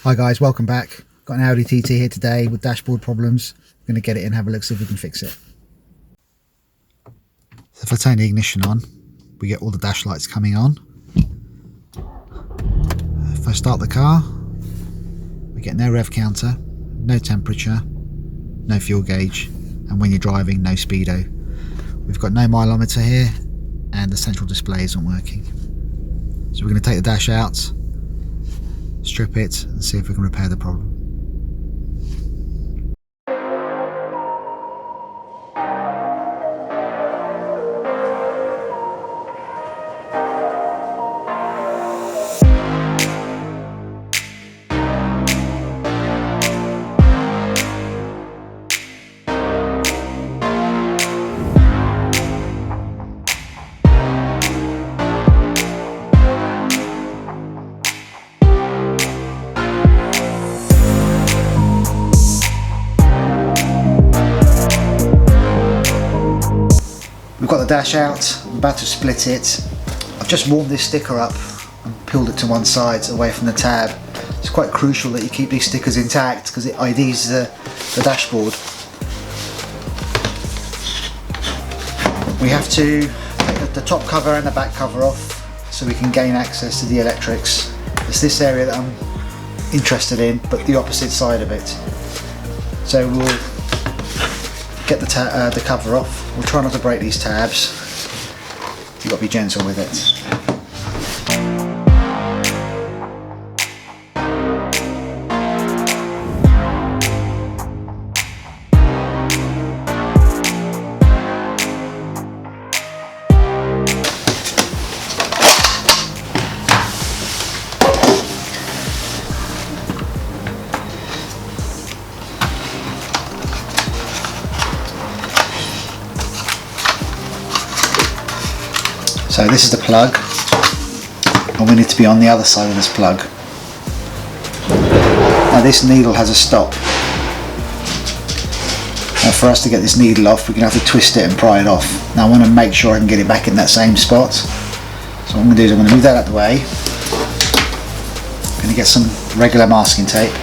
Hi guys, welcome back. Got an Audi TT here today with dashboard problems. We're going to get it in, have a look, see if we can fix it. So if I turn the ignition on, we get all the dash lights coming on. If I start the car, we get no rev counter, no temperature, no fuel gauge, and when you're driving, no speedo. We've got no mileometer here, and the central display isn't working. So we're going to take the dash out, strip it, and see if we can repair the problem. We've got the dash out, I'm about to split it. I've just warmed this sticker up and peeled it to one side away from the tab. It's quite crucial that you keep these stickers intact because it IDs the dashboard. We have to take the top cover and the back cover off so we can gain access to the electrics. It's this area that I'm interested in, but the opposite side of it. So we'll get the cover off. We'll try not to break these tabs. You've got to be gentle with it. So this is the plug, and we need to be on the other side of this plug. Now this needle has a stop. Now for us to get this needle off, we're going to have to twist it and pry it off. Now I want to make sure I can get it back in that same spot. So what I'm going to do is I'm going to move that out of the way. I'm going to get some regular masking tape.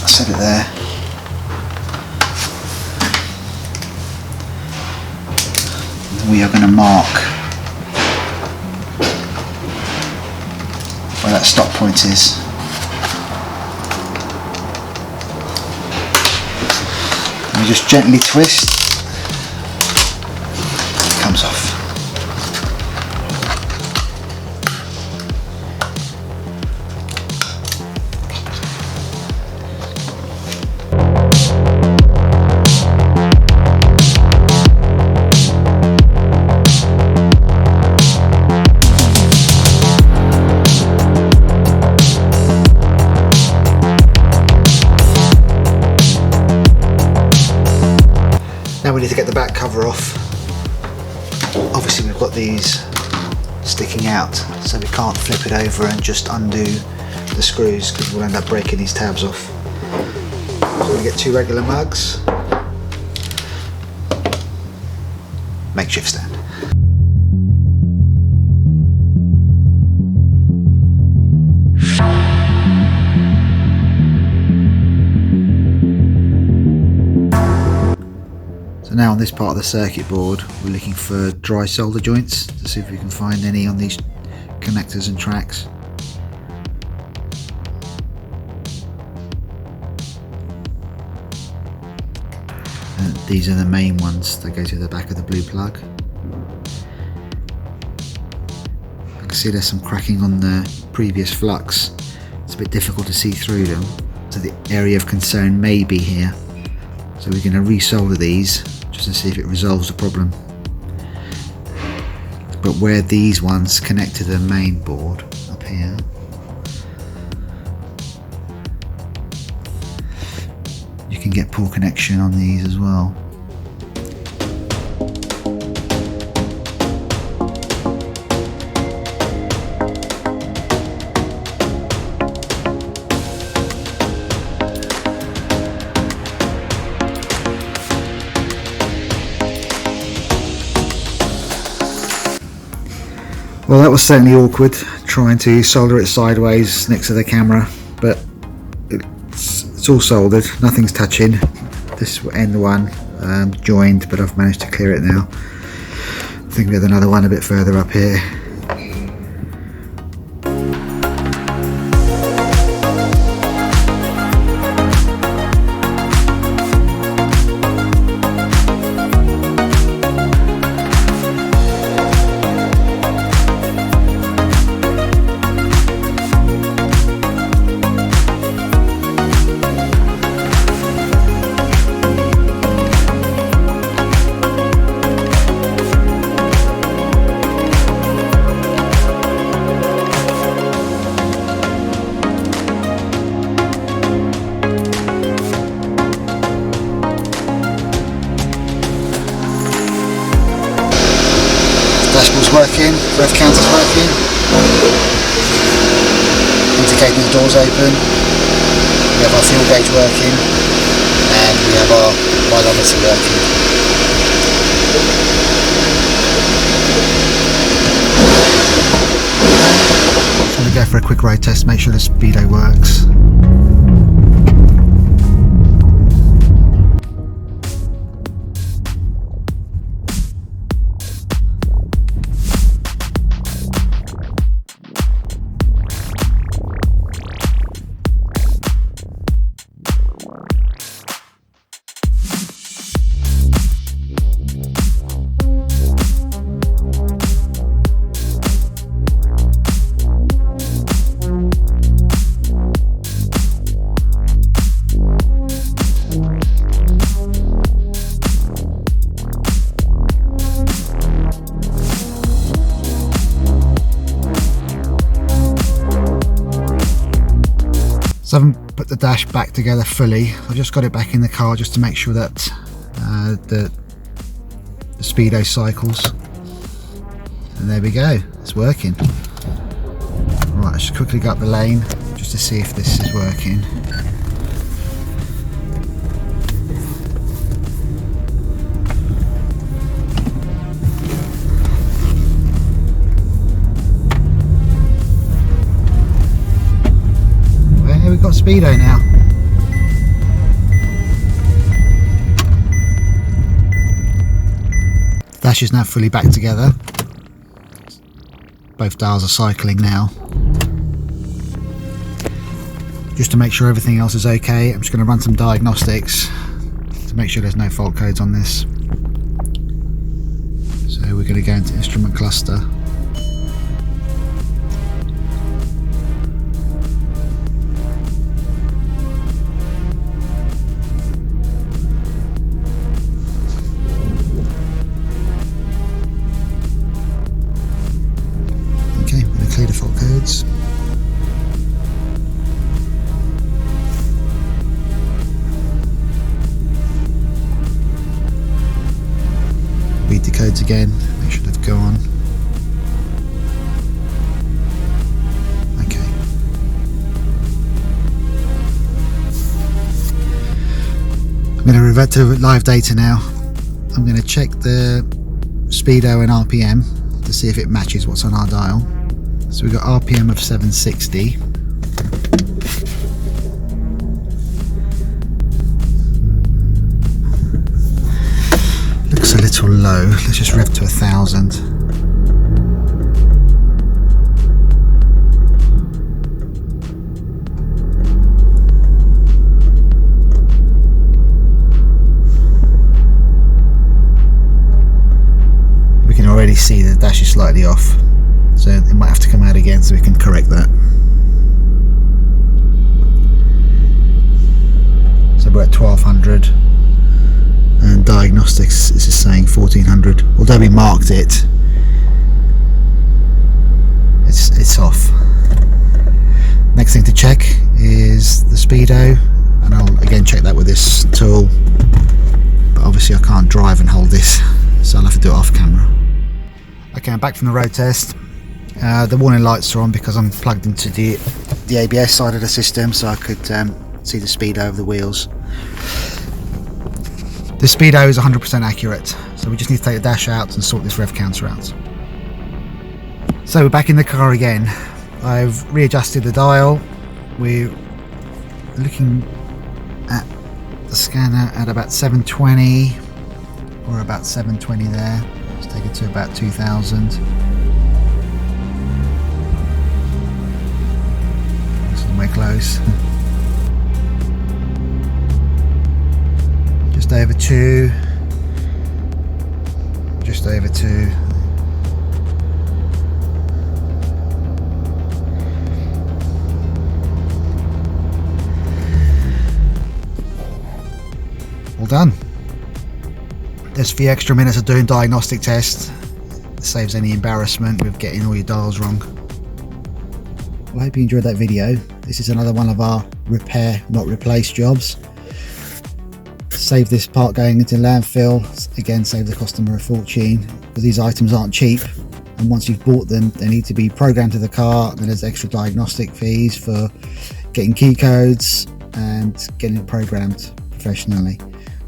Set it there. And we are going to mark where that stop point is. And we just gently twist. It comes off. Now we need to get the back cover off. Obviously we've got these sticking out, so we can't flip it over and just undo the screws because we'll end up breaking these tabs off. So we're going to get 2 regular mugs, makeshift stand. So now on this part of the circuit board, we're looking for dry solder joints to see if we can find any on these connectors and tracks. And these are the main ones that go to the back of the blue plug. I can see there's some cracking on the previous flux. It's a bit difficult to see through them, so the area of concern may be here. So we're going to resolder these just to see if it resolves the problem. But where these ones connect to the main board up here, you can get poor connection on these as well. Well, that was certainly awkward trying to solder it sideways next to the camera, but it's all soldered, nothing's touching. This end one joined, but I've managed to clear it now. I think we had another one a bit further up here. Dashboard's working, rev counter's working, indicating the door's open, we have our fuel gauge working, and we have our mileometer working. So we go for a quick road test, make sure the speedo works. So I haven't put the dash back together fully. I've just got it back in the car just to make sure that the speedo cycles. And there we go, it's working. Right, let's just quickly go up the lane just to see if this is working. We've got speedo now. The dash is now fully back together. Both dials are cycling now. Just to make sure everything else is okay, I'm just going to run some diagnostics to make sure there's no fault codes on this. So we're going to go into instrument cluster. Clear the fault codes. Read the codes again, make sure they've gone. Okay. I'm going to revert to live data now. I'm going to check the speedo and RPM to see if it matches what's on our dial. So we've got RPM of 760. Looks a little low. Let's just rev to 1,000. We can already see the dash is slightly off. So it might have to come out again so we can correct that. So we're at 1200 and diagnostics is just saying 1400. Although we marked it, it's off. Next thing to check is the speedo, and I'll again check that with this tool, but obviously I can't drive and hold this, so I'll have to do it off camera. Okay, I'm back from the road test. The warning lights are on because I'm plugged into the ABS side of the system, so I could see the speedo of the wheels. The speedo is 100% accurate, so we just need to take the dash out and sort this rev counter out. So we're back in the car again. I've readjusted the dial. We're looking at the scanner at about 720, or about 720 there. Let's take it to about 2000. Somewhere close. Just over 2. Just over 2. All done. There's a few extra minutes of doing diagnostic tests. It saves any embarrassment with getting all your dials wrong. Well, I hope you enjoyed that video. This is another one of our repair, not replace jobs. Save this part going into landfill. Again, save the customer a fortune, because these items aren't cheap. And once you've bought them, they need to be programmed to the car. Then there's extra diagnostic fees for getting key codes and getting it programmed professionally.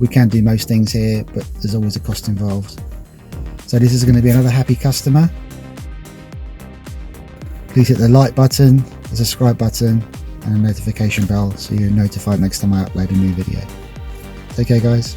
We can do most things here, but there's always a cost involved. So this is going to be another happy customer. Please hit the like button, the subscribe button, and a notification bell so you're notified next time I upload a new video. Take care, guys.